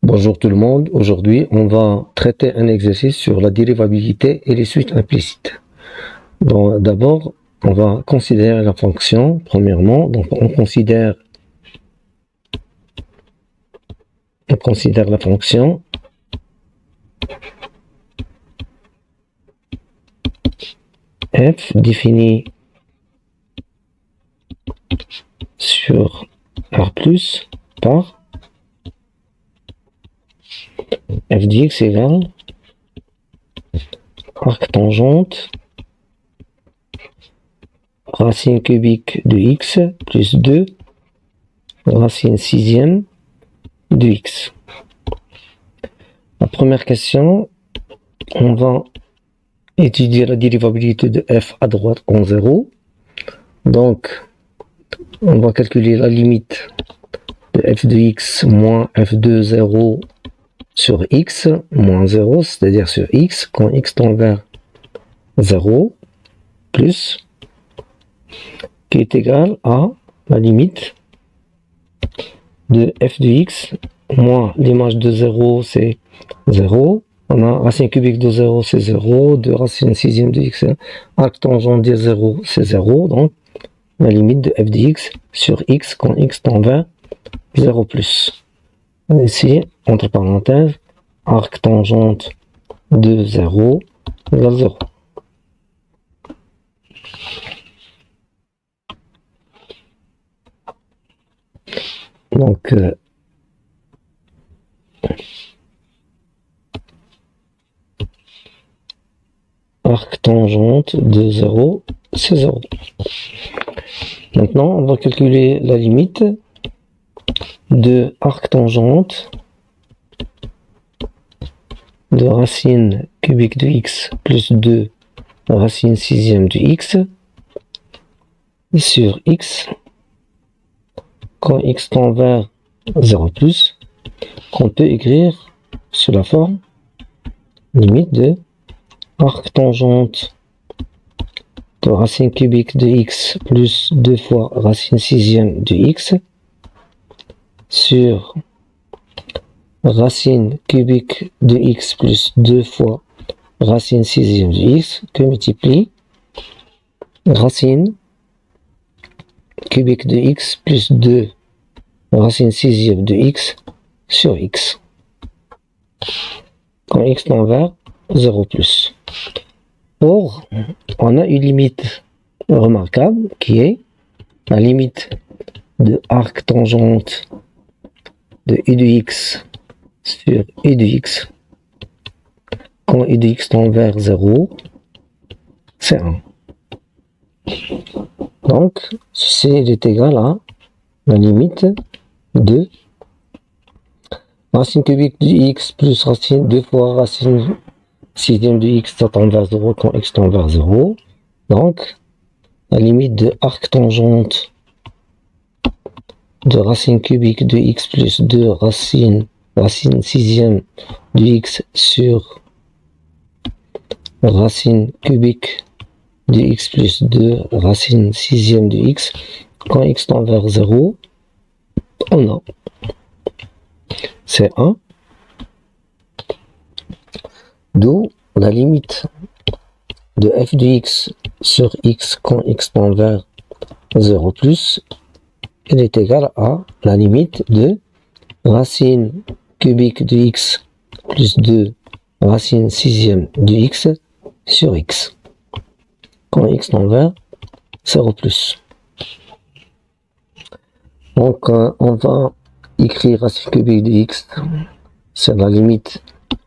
Bonjour tout le monde, aujourd'hui on va traiter un exercice sur la dérivabilité et les suites implicites. D'abord, on va considérer la fonction, premièrement, donc on considère la fonction f définie sur R plus par f de x égale arc tangente racine cubique de x plus 2 racine sixième de x. La première question, on va étudier la dérivabilité de f à droite en 0. Donc, on va calculer la limite de f de x moins f de 0 sur x moins 0, c'est-à-dire sur x, quand x tend vers 0, plus, qui est égal à la limite de f de x moins l'image de 0, c'est 0. On a racine cubique de 0, c'est 0. 2 racine sixième de x, arc tangent de 0, c'est 0. Donc, la limite de f de x sur x quand x tend vers 0 plus. Ici, entre parenthèses, arc tangente de 0 égale 0. Donc, arc tangente de 0, c'est 0. Maintenant, on va calculer la limite de arc tangente de racine cubique de x plus 2 racine sixième de x sur x quand x tend vers 0 plus, qu'on peut écrire sous la forme limite de arc tangente de racine cubique de x plus 2 fois racine sixième de x sur racine cubique de x plus 2 fois racine sixième de x que multiplie racine cubique de x plus 2 racine sixième de x sur x quand x tend vers 0 plus. Or, on a une limite remarquable qui est la limite de arc tangente de u de x sur u de x quand u de x tend vers 0, c'est 1. Donc, ceci est égal à la limite de racine cubique de x plus racine 2 fois racine sixième de x tend vers 0 quand x tend vers 0. Donc, la limite de arc tangente de racine cubique de x plus 2 racine sixième de x sur racine cubique de x plus 2 racine sixième de x quand x tend vers 0, on a c'est 1, d'où la limite de f de x sur x quand x tend vers 0 plus, elle est égale à la limite de racine cubique de x plus 2 racine sixième de x sur x quand x tend vers 0 plus. Donc on va écrire racine cubique de x, c'est la limite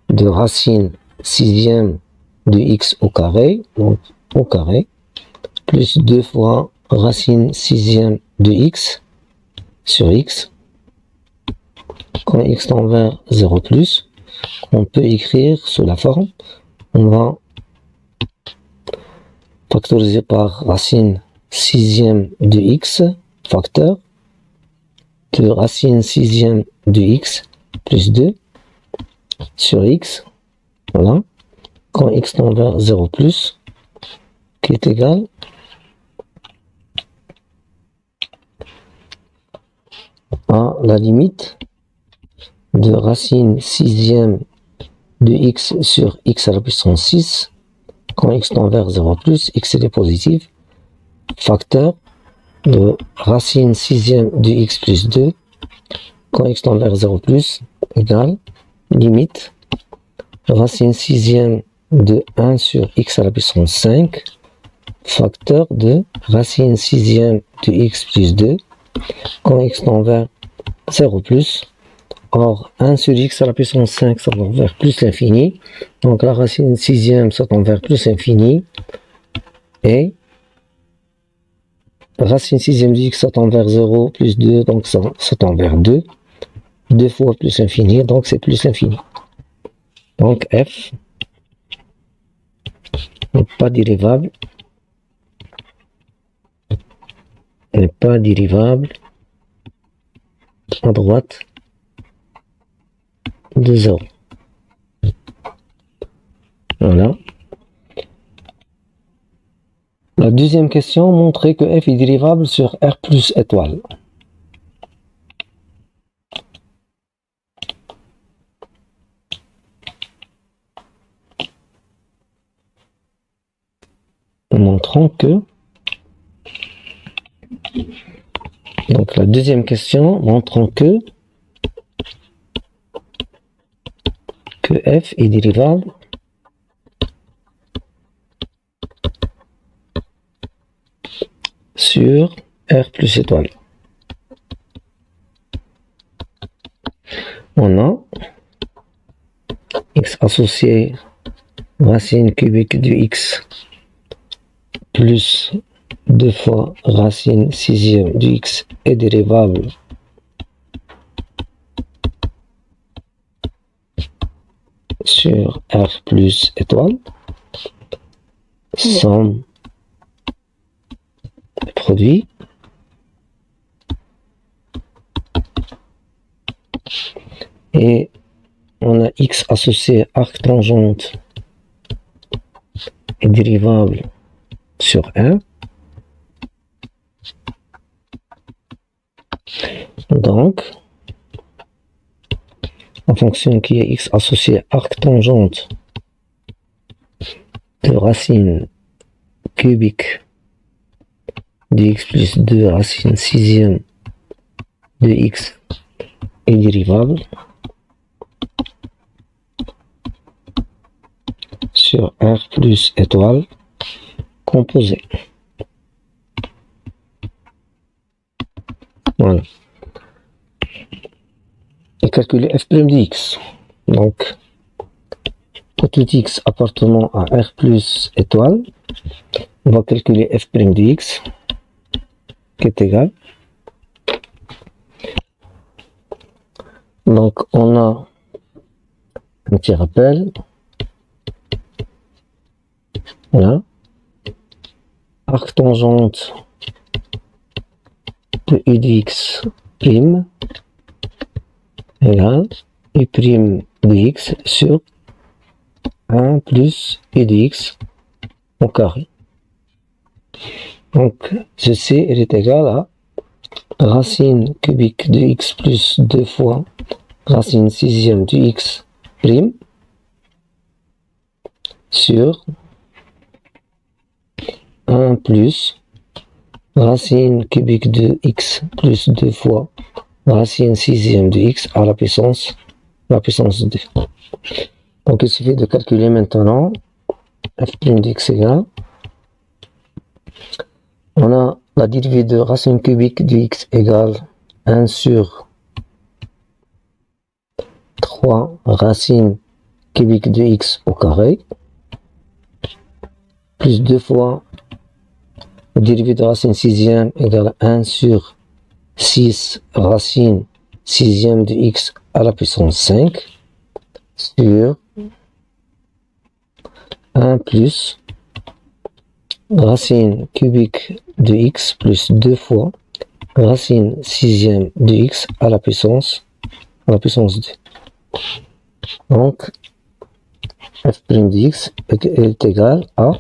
de racine sixième de x au carré, donc au carré, plus 2 fois racine sixième de x sur x quand x tend vers 0 plus, on peut écrire sous la forme, on va factoriser par racine sixième de x, facteur de racine sixième de x plus 2 sur x, voilà, quand x tend vers 0 plus, qui est égal à la limite de racine sixième de x sur x à la puissance 6, quand x tend vers 0 plus, x est positif, facteur de racine sixième de x plus 2, quand x tend vers 0 plus, égale limite racine sixième de 1 sur x à la puissance 5, facteur de racine sixième de x plus 2, quand x tend vers 0 plus. Or, 1 sur x à la puissance 5, ça tend vers plus l'infini. Donc, la racine sixième, ça tend vers plus l'infini. Et racine sixième de x, ça tend vers 0, plus 2, donc ça tend vers 2. 2 fois plus l'infini, donc c'est plus l'infini. Donc, f n'est pas dérivable. N'est pas dérivable à droite de 0. Voilà. La deuxième question, montrer que f est dérivable sur R plus étoile. Montrons que, donc la deuxième question, montrons que f est dérivable sur R plus étoile. On a x associé racine cubique de x plus 2 fois racine sixième de x est dérivable sur R plus étoile, somme produit, et on a x associé arc tangente est dérivable sur 1. Donc, la fonction qui est x associée arc tangente de racine cubique de x plus 2 racine sixième de x est dérivable sur R plus étoile composée. Voilà. Et calculer f' de x. Donc, pour tout x appartenant à R plus étoile, on va calculer f' de x qui est égal. Donc, on a un petit rappel. Voilà. Arc tangente de u de x prime égale u prime de x sur 1 plus u de x au carré. Donc, ceci est égal à racine cubique de x plus 2 fois racine sixième de x prime sur 1 plus racine cubique de x plus 2 fois racine sixième de x à la puissance 2. Donc il suffit de calculer maintenant f' de x égale, on a la dérivée de racine cubique de x égale 1 sur 3 racine cubique de x au carré plus 2 fois la dérivée de racine sixième égale 1 sur 6 racine sixième de x à la puissance 5 sur 1 plus racine cubique de x plus 2 fois racine sixième de x à la puissance 2. Donc, f' de x est égal à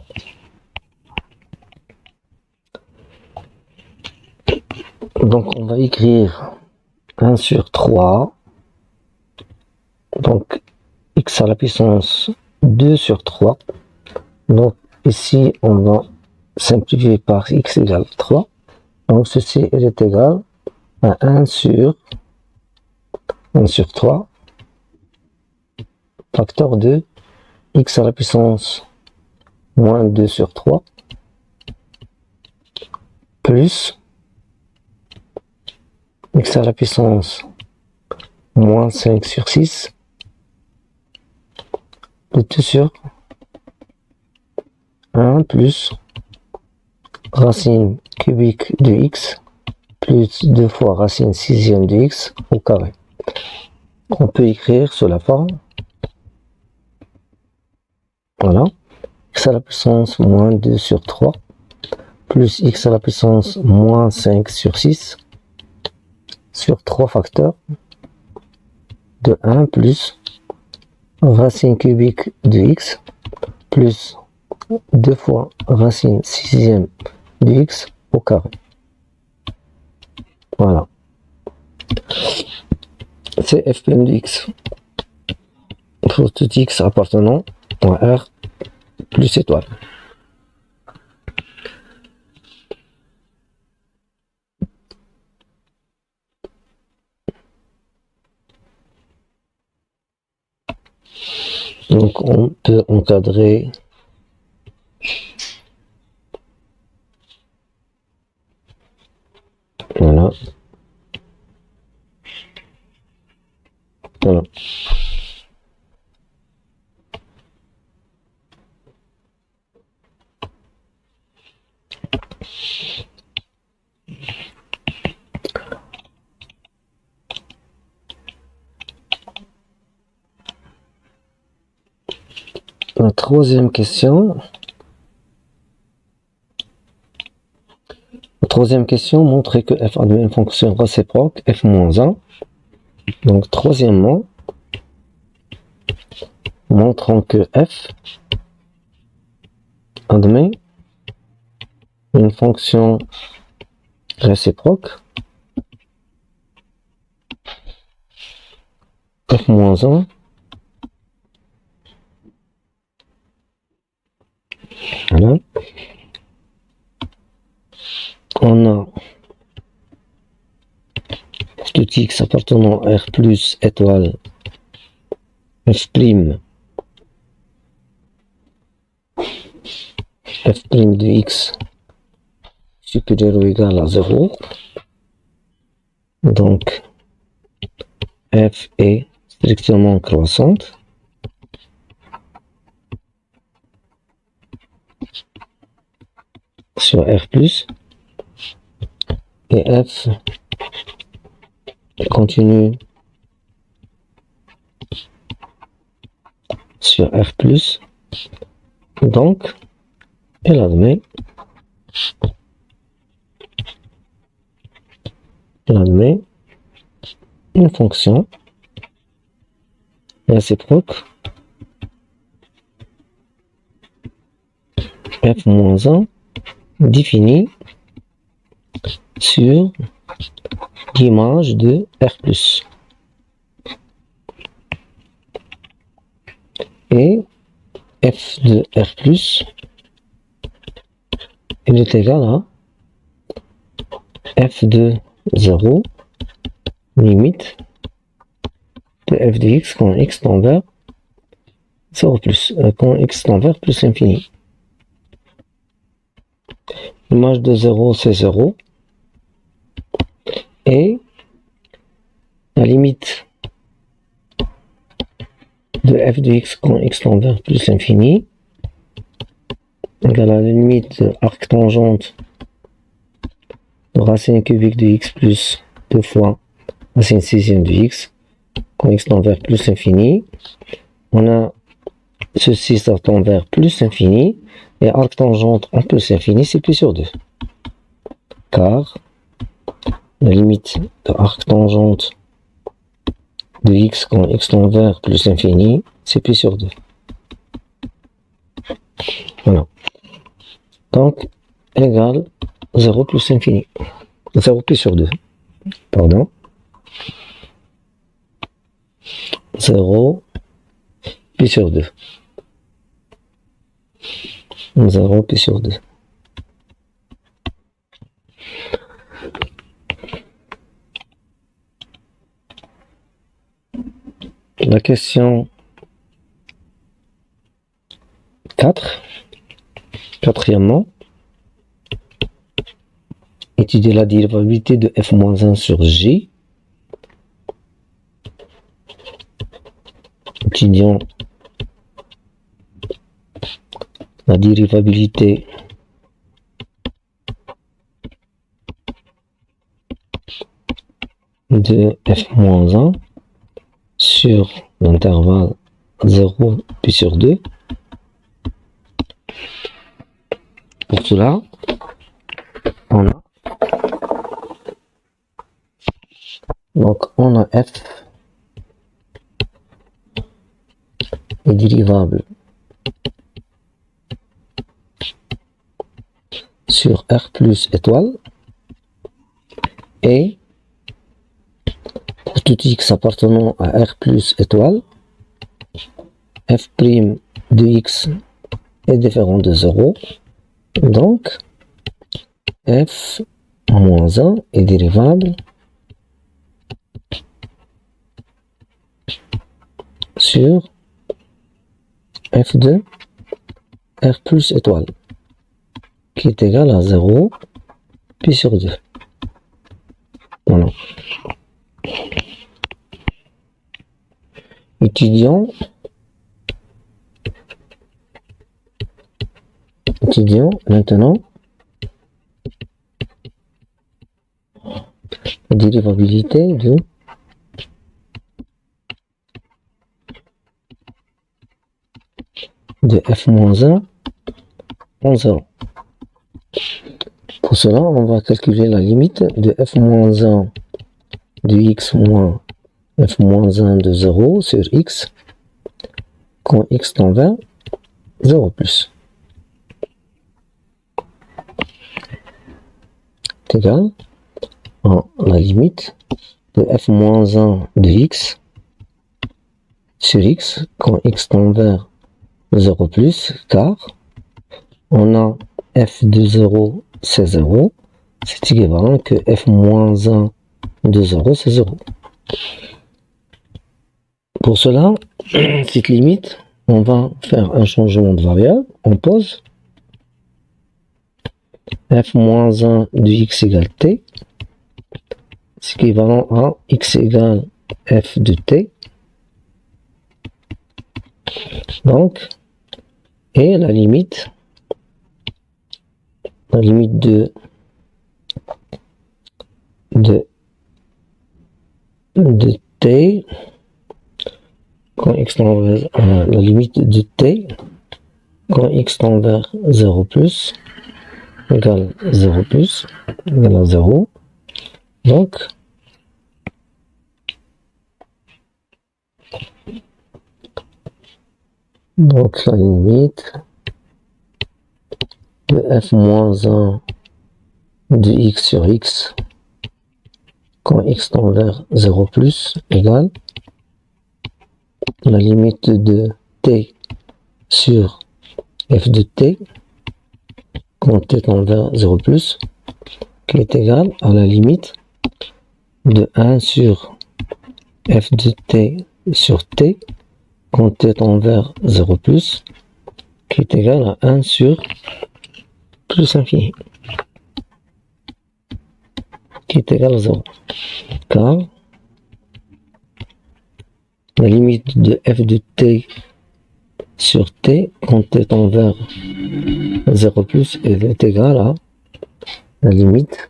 donc on va écrire 1 sur 3, donc x à la puissance 2 sur 3, donc ici on va simplifier par x égale 3, donc ceci est égal à 1 sur 3 facteur de x à la puissance moins 2 sur 3 plus x à la puissance moins 5 sur 6 de 2 sur 1 plus racine cubique de x plus 2 fois racine sixième de x au carré. On peut écrire sous la forme, voilà, x à la puissance moins 2 sur 3 plus x à la puissance moins 5 sur 6 sur 3 facteurs de 1 plus racine cubique de x plus 2 fois racine sixième de x au carré. Voilà. C'est f' de x. Pour tout x appartenant à R plus étoile. Donc on peut encadrer voilà. Voilà. La troisième question. La troisième question montre que f admet une fonction réciproque f-1. Donc troisièmement, montrons que f admet une fonction réciproque f-1. Voilà. On a tout x appartenant à R plus étoile f' de x supérieur ou égal à 0. Donc f est strictement croissante. Sur R plus et f continue sur R plus, donc elle admet une fonction réciproque f-1 définie sur l'image de R plus. Et f de R plus, il est égal à f de 0 limite de f de x quand x tend vers 0 plus, quand x tend vers plus infini. L'image de 0 c'est 0 et la limite de f de x quand x tend vers plus infini égale à la limite de arc tangente de racine cubique de x plus 2 fois racine sixième de x quand x tend vers plus infini. On a ceci, ça tend vers plus infini, et arc tangente en plus infini, c'est pi sur 2. Car la limite de arc tangente de x quand x tend vers plus l'infini, c'est pi sur 2. Voilà. Donc, égale 0 plus infini. 0 pi sur 2. Pardon. 0 pi sur 2. 0 pi sur 2. La question 4. Quatrièmement, étudier la dérivabilité de f-1 sur g. Étudions la dérivabilité de f-1 sur l'intervalle 0 pi sur 2. Pour cela, on a f est dérivable sur R plus étoile et pour tout x appartenant à R plus étoile, f' de x est différent de 0. Donc, f moins 1 est dérivable sur f de R plus étoile, qui est égal à 0 pi sur 2. Voilà. Étudions maintenant la dérivabilité de f-1 en 0. Pour cela, on va calculer la limite de f-1 de x moins f-1 de 0 sur x quand x tend vers 0 plus. C'est égal à la limite de f-1 de x sur x quand x tend vers 0 plus, car on a f de 0 c'est 0, c'est équivalent que f moins 1 de 0 c'est 0. Pour cela, cette limite, on va faire un changement de variable, on pose f moins 1 de x égale t, c'est équivalent à x égale f de t. Donc, et la limite de t quand x tend vers la limite de t quand x tend vers 0 plus égale 0 plus égale à 0. Donc la limite de f moins 1 de x sur x quand x tend vers 0 plus égale la limite de t sur f de t quand t tend vers 0 plus, qui est égale à la limite de 1 sur f de t sur t quand t tend vers 0 plus, qui est égal à 1 sur plus infini, qui est égal à 0. Car la limite de f de t sur t quand t tend vers 0 plus est égale à la limite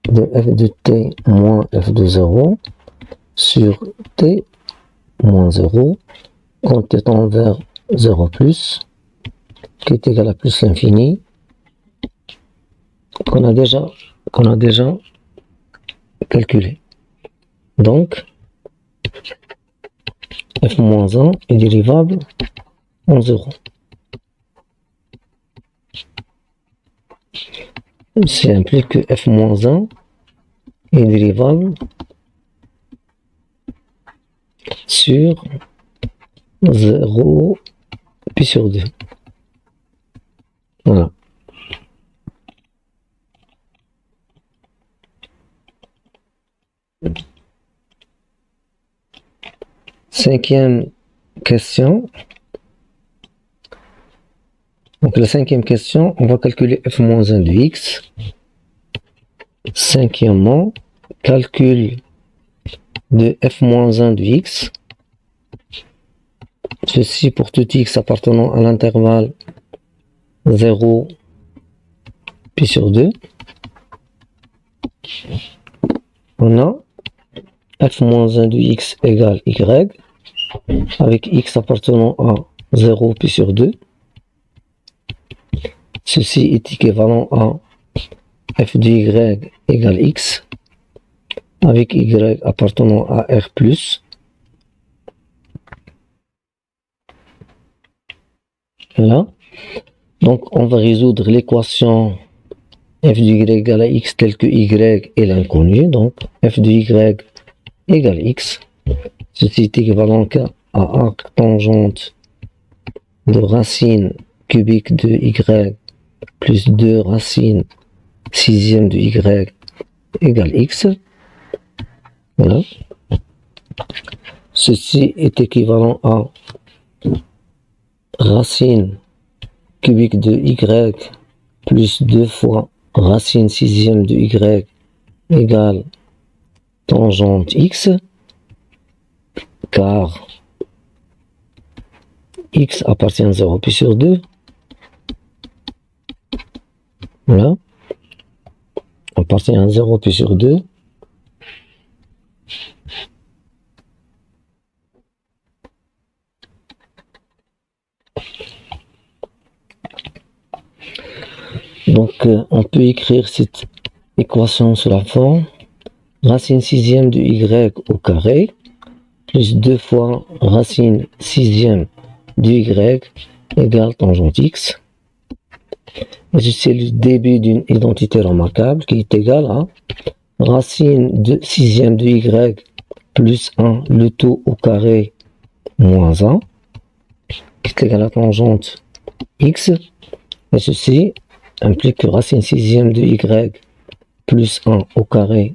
de f de t moins f de 0 sur t moins 0 quand t tend vers 0 plus, qui est égal à plus l'infini qu'on a déjà calculé. Donc, f-1 est dérivable en 0. Ça implique que f-1 est dérivable sur 0 pi sur 2. Voilà. Cinquième question. Donc la cinquième question, on va calculer f-1 de x. Cinquièmement, calcul de f-1 de x. Ceci pour tout x appartenant à l'intervalle 0 pi sur 2. On a f-1 de x égale y, avec x appartenant à 0 pi sur 2. Ceci est équivalent à f de y égale x, avec y appartenant à r plus. Là. Donc on va résoudre l'équation f de y égale à x telle que y est l'inconnu. Donc f de y égale x. Ceci est équivalent à arc tangente de racine cubique de y plus 2 racine sixième de y égale x. Voilà. Ceci est équivalent à racine cubique de y plus 2 fois racine sixième de y égale tangente x, car x appartient à 0 pi sur 2. Voilà. Appartient à 0 pi sur 2. Donc on peut écrire cette équation sous la forme racine sixième de y au carré plus 2 fois racine sixième de y égale tangente x. Et c'est le début d'une identité remarquable qui est égale à racine de sixième de y plus 1 le tout au carré moins 1 qui est égal à tangente x. Et ceci implique que racine sixième de y plus 1 au carré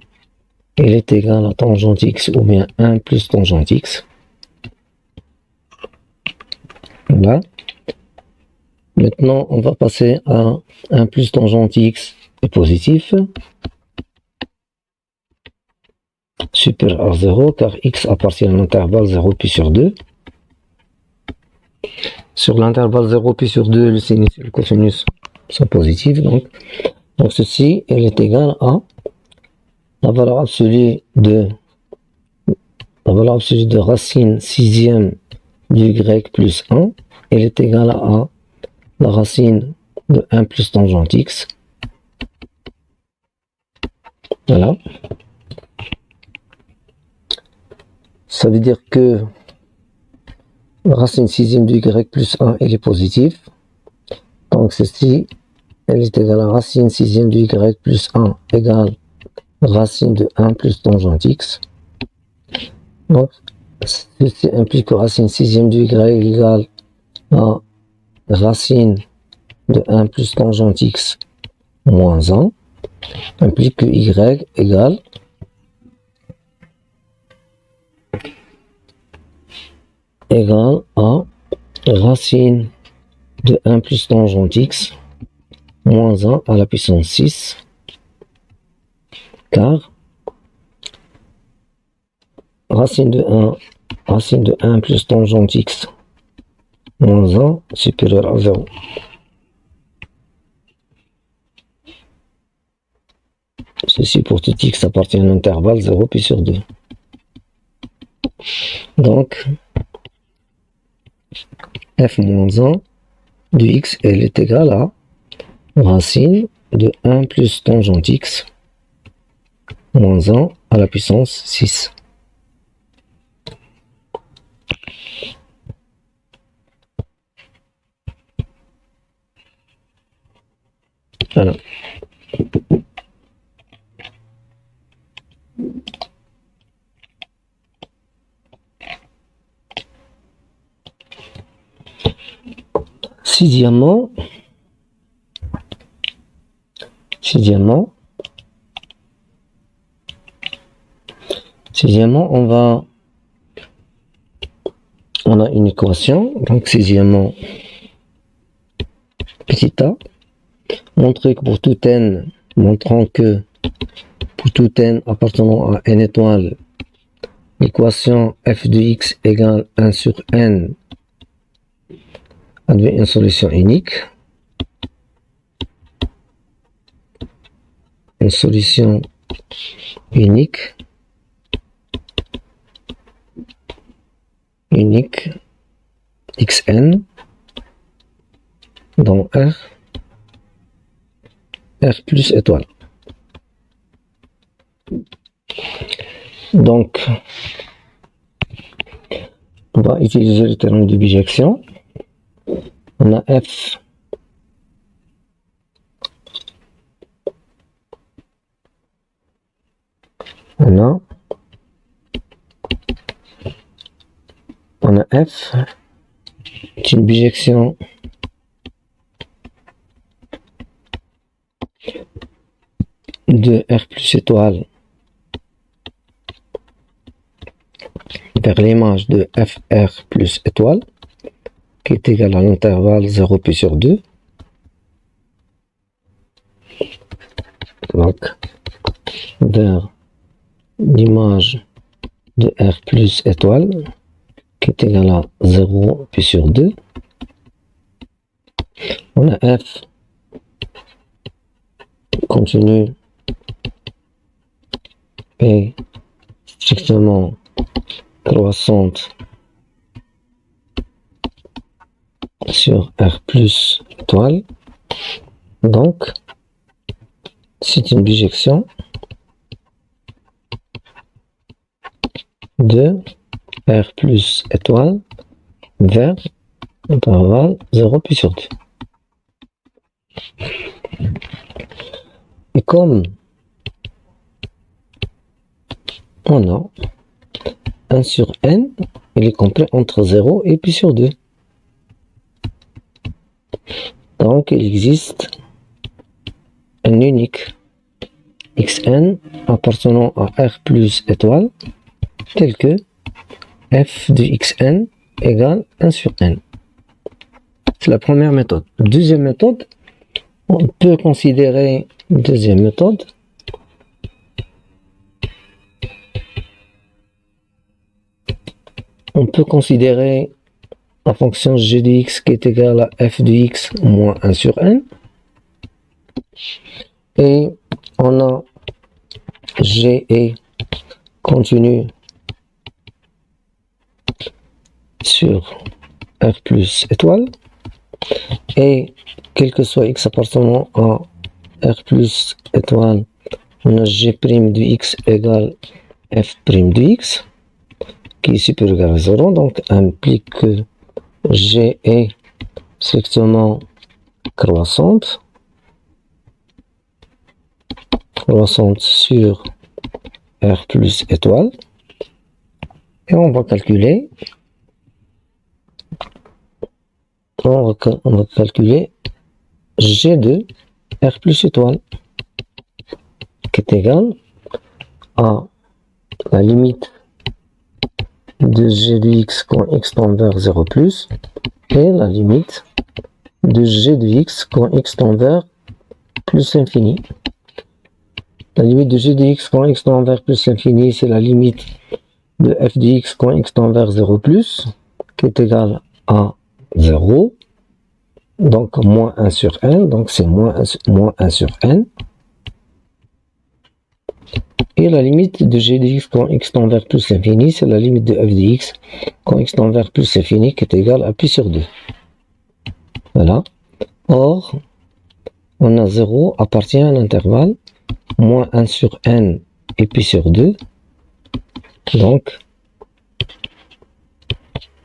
il est égal à tangente x ou bien 1 plus tangente x. Voilà. Maintenant, on va passer à 1 plus tangente x est positif, supérieur à 0, car x appartient à l'intervalle 0 pi sur 2. Sur l'intervalle 0 pi sur 2, le sinus et le cosinus sont positifs. Donc ceci elle est égal à la valeur absolue de racine sixième de y plus 1, elle est égale à la racine de 1 plus tangente x. Voilà. Ça veut dire que la racine sixième de y plus 1 elle est positive. Donc ceci elle est égale à racine sixième de y plus 1 égale racine de 1 plus tangente x. Donc ceci implique que racine sixième de y égale à racine de 1 plus tangente x moins 1 implique que y égale à racine de 1 plus tangente x moins 1 à la puissance 6, car racine de 1 plus tangente x moins 1 supérieur à 0. Ceci pour tout x appartient à l'intervalle 0 pi sur 2. Donc f moins 1 de x elle est égale à racine de 1 plus tangente x moins 1 à la puissance 6. Voilà. Sixièmement, on a une équation, donc sixièmement, petit a, montrant que pour tout n appartenant à n étoiles, l'équation f de x égale 1 sur n admet une solution unique. Une solution unique xn dans R plus étoile. Donc, on va utiliser le théorème de bijection. On a f f, c'est une bijection de R plus étoile vers l'image de FR plus étoile qui est égal à l'intervalle 0 pi sur 2. Donc, vers l'image de R plus étoile qui est égal à 0 pi sur 2. On a F continue et strictement croissante sur R plus étoile. Donc, c'est une bijection de R plus étoile vers l'intervalle 0 pi sur 2. Et comme on a 1 sur n, il est complet entre 0 et pi sur 2. Donc, il existe un unique xn appartenant à R plus étoile tel que f de xn égale 1 sur n. C'est la première méthode. Deuxième méthode, on peut considérer deuxième méthode. On peut considérer la fonction g de x qui est égale à f de x moins 1 sur n. Et on a g est continu sur R plus étoile. Et quel que soit x appartenant à R plus étoile, on a g' de x égale f' de x qui est supérieur ou égal à 0, donc implique que g est strictement croissante sur R plus étoile. Et on va calculer G de R plus étoile qui est égal à la limite de G de x quand x tend vers 0 plus et la limite de G de x quand x tend vers plus l'infini. La limite de G de x quand x tend vers plus l'infini, c'est la limite de f de x quand x tend vers 0 plus qui est égal à 0, donc moins 1 sur n, donc c'est moins 1 sur n. Et la limite de g de x quand x tend vers plus l'infini, c'est la limite de f de x quand x tend vers plus l'infini qui est égal à pi sur 2. Voilà. Or, on a 0 appartient à l'intervalle moins 1 sur n et pi sur 2. Donc,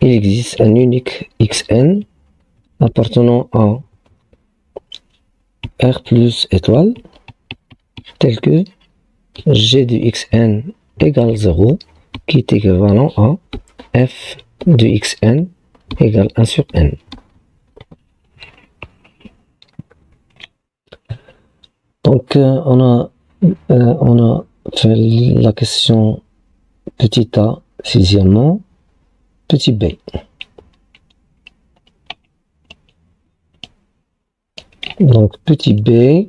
il existe un unique xn appartenant à R plus étoile, tel que g de xn égale 0, qui est équivalent à f de xn égale 1 sur n. Donc, on a fait la question petit a, sixièmement, petit b. Donc, petit b,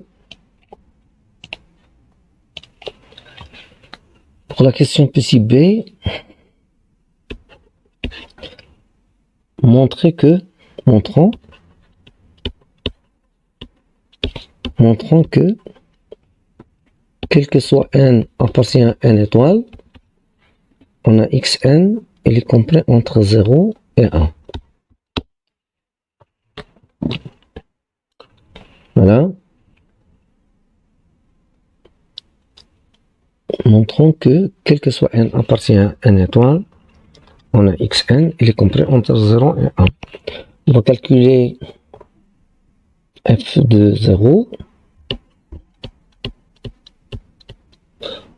pour la question petit b, montrons que quel que soit n appartient à n étoile, on a xn, il est compris entre 0 et 1. Voilà. Montrons que quel que soit n appartient à n étoile, on a xn, il est compris entre 0 et 1. On va calculer f de 0.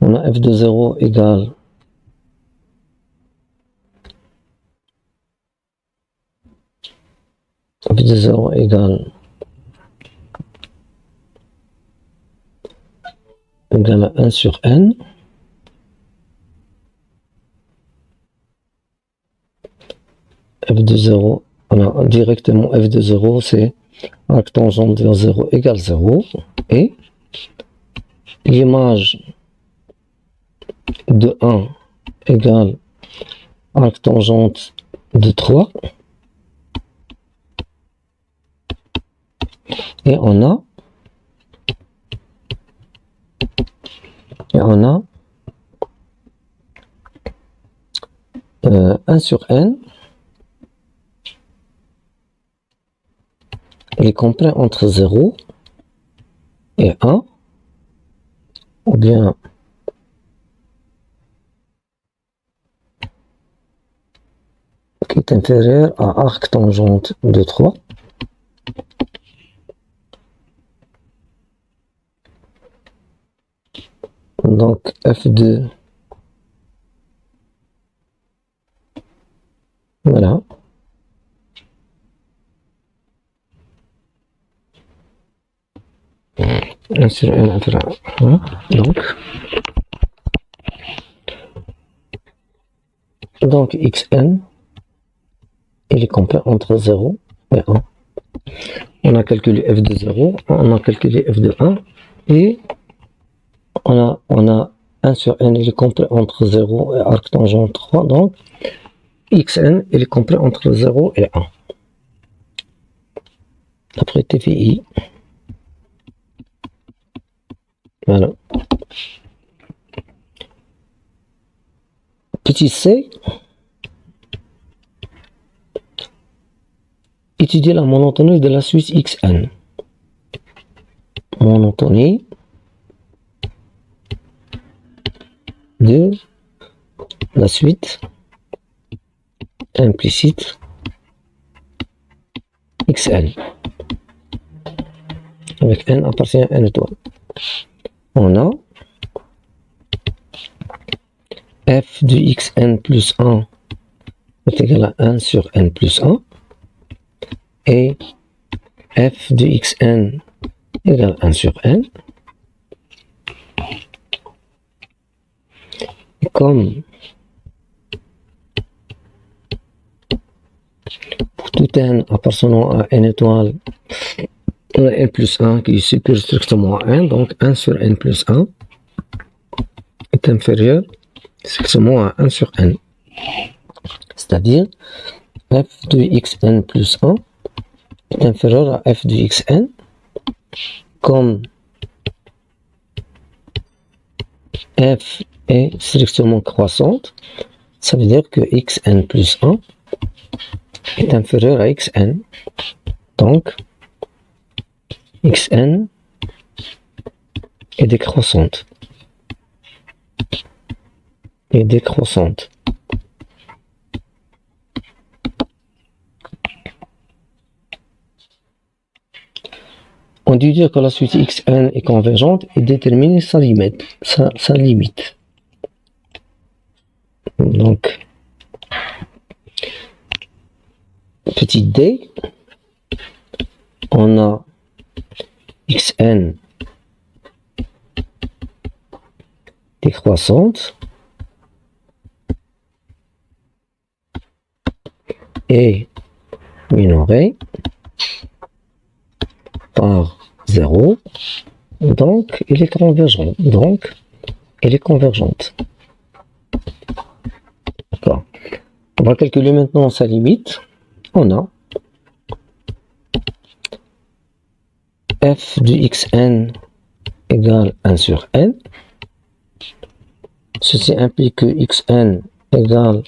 On a f de 0 égale f de 0 égale à 1 sur n. F de 0, on a directement f de 0, c'est arc tangente vers 0 égale 0. Et l'image de 1 égale arc tangente de 3. Et on a 1 sur n, il est compris entre 0 et 1, ou bien qui est inférieur à arc tangente de 3. Donc f2, voilà, un sur n inférieur à 1. Donc xn, il est compris entre 0 et 1. On a calculé f de 0, on a calculé f de 1, et on a 1 sur n, il est compris entre 0 et arc tangente 3, donc xn, il est compris entre 0 et 1. Après TFI, voilà. Petit c, étudier la monotonie de la suite xn. Monotonie de la suite implicite xn, avec n appartient à n étoile. On a f de xn plus 1 est égal à 1 sur n plus 1, et f de xn égale 1 sur n. Et comme pour tout n appartenant à n étoile, on a n plus 1 qui est supérieur strictement à 1, donc 1 sur n plus 1 est inférieur strictement à 1 sur n. C'est-à-dire f de xn plus 1 est inférieur à f de xn, comme f est strictement croissante, ça veut dire que xn plus 1 est inférieur à xn. Donc xn et décroissante. Et décroissante. On dit dire que la suite xn est convergente et déterminer sa limite. Sa limite. Donc, petit d, on a xn décroissante et minorée par 0, donc elle est convergente. D'accord. On va calculer maintenant sa limite. On a f de xn égale 1 sur n. Ceci implique que xn égale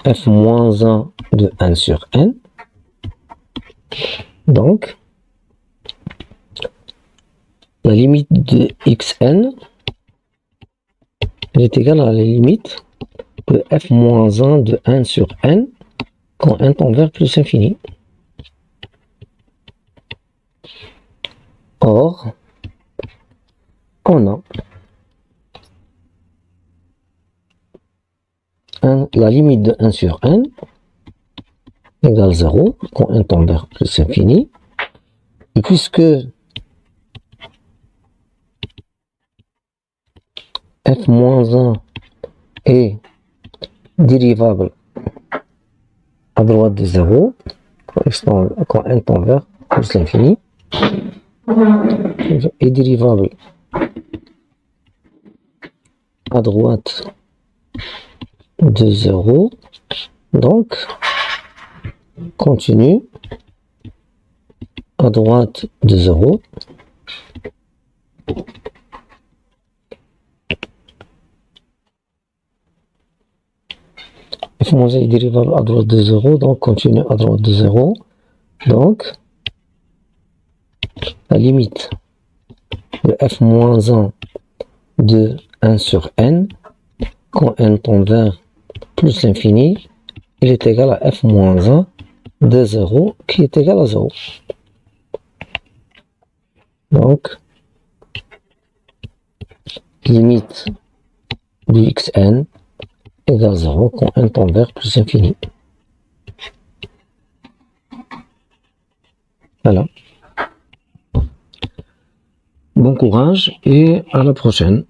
f moins 1 de 1 sur n. Donc, la limite de xn est égale à la limite de f moins 1 de 1 sur n quand n tend vers plus infini. Or, on a la limite de 1 sur n égale 0 quand n tend vers plus infini. Et puisque f moins 1 est dérivable à droite de 0 quand n tend vers plus l'infini, est dérivable à droite de 0, donc continue à droite de 0. F moins 1 est dérivable à droite de 0, donc continue à droite de 0. Donc, la limite de f moins 1 de 1 sur n, quand n tend vers plus l'infini, il est égal à f moins 1 de 0, qui est égal à 0. Donc, limite de xn égale 0 quand n tend vers plus infini. Voilà. Bon courage et à la prochaine.